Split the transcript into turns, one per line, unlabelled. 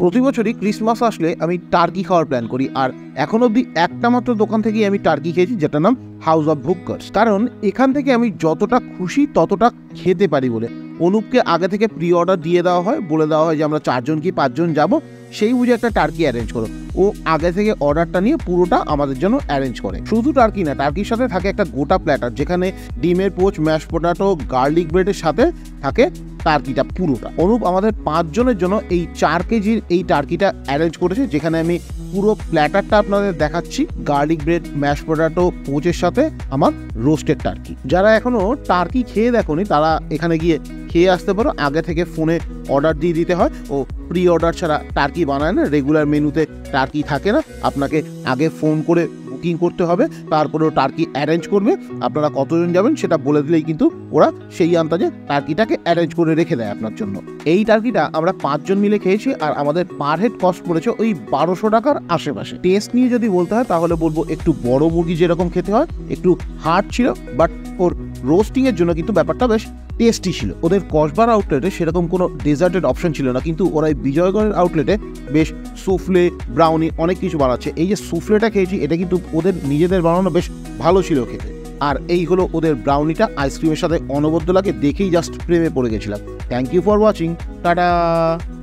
প্রতি বছরই ক্রিসমাস আসলে আমি টার্কি খাওয়ার প্ল্যান করি, আর এখন অবধি একটা মাত্র দোকান থেকেই আমি টার্কি খেয়েছি, যেটার নাম হাউস অফ ভুক্কার্স। কারণ এখান থেকে আমি যতটা খুশি ততটা খেতে পারি বলে অনুপকে আগে থেকে প্রি অর্ডার দিয়ে দেওয়া হয়, বলে দেওয়া হয় যে আমরা 4 জন কি 5 জন যাব, সেই বুঝে একটা টার্কি অ্যারেঞ্জ করো। ও আগে থেকে অর্ডারটা নিয়ে পুরোটা আমাদের জন্য অ্যারেঞ্জ করে। শুধু টার্কি না, টার্কির সাথে থাকে একটা গোটা প্ল্যাটার, যেখানে ডিমের পোচ, ম্যাশ পটেটো, গার্লিক ব্রেডের সাথে থাকে টার্কিটা পুরোটা। অনুপ আমাদের 5 জনের জন্য এই 4 কেজির এই টার্কিটা অ্যারেঞ্জ করেছে, যেখানে আমি পুরো প্ল্যাটারটা আপনাদের দেখাচ্ছি। গার্লিক ব্রেড, ম্যাশ পটেটো, পোচের সাথে আমার রোস্টেড টার্কি। যারা এখনো টার্কি খেয়ে দেখোনি তারা এখানে গিয়ে খেয়ে আসতে পারো। আগে থেকে ফোনে অর্ডার দিয়ে দিতে হয়, ও প্রি অর্ডার ছাড়া টার্কি বানায় না, রেগুলার মেনুতে টার্কি থাকে না। আপনাকে আগে ফোন করে বুকিং করতে হবে, তারপরেও টার্কি অ্যারেঞ্জ করবে। আপনারা কতজন যাবেন সেটা বলে দিলেই কিন্তু ওরা সেই আন্দাজে টার্কিটাকে অ্যারেঞ্জ করে রেখে দেয় আপনার জন্য। এই টার্কিটা আমরা 5 জন মিলে খেয়েছি, আর আমাদের পার হেড কস্ট পড়েছে ওই 1200 টাকার আশেপাশে। টেস্ট নিয়ে যদি বলতে হয় তাহলে বলবো একটু বড় মুরগি যেরকম খেতে হয়, একটু হার্ড ছিল, বাট ওর রোস্টিংয়ের জন্য কিন্তু ব্যাপারটা বেশ টেস্টি ছিল। ওদের কসবার আউটলেটে সেরকম কোনো ডেজার্টেড অপশন ছিল না, কিন্তু ওরা এই বিজয়গড়ের আউটলেটে বেশ সুফলে, ব্রাউনি অনেক কিছু বানাচ্ছে। এই যে সুফলেটা খেয়েছি এটা কিন্তু ওদের নিজেদের বানানো, বেশ ভালো ছিল খেতে। আর এই হলো ওদের ব্রাউনিটা, আইসক্রিমের সাথে অনবদ্য লাগে, দেখেই জাস্ট প্রেমে পড়ে গেছিলাম। Thank you for watching, tata.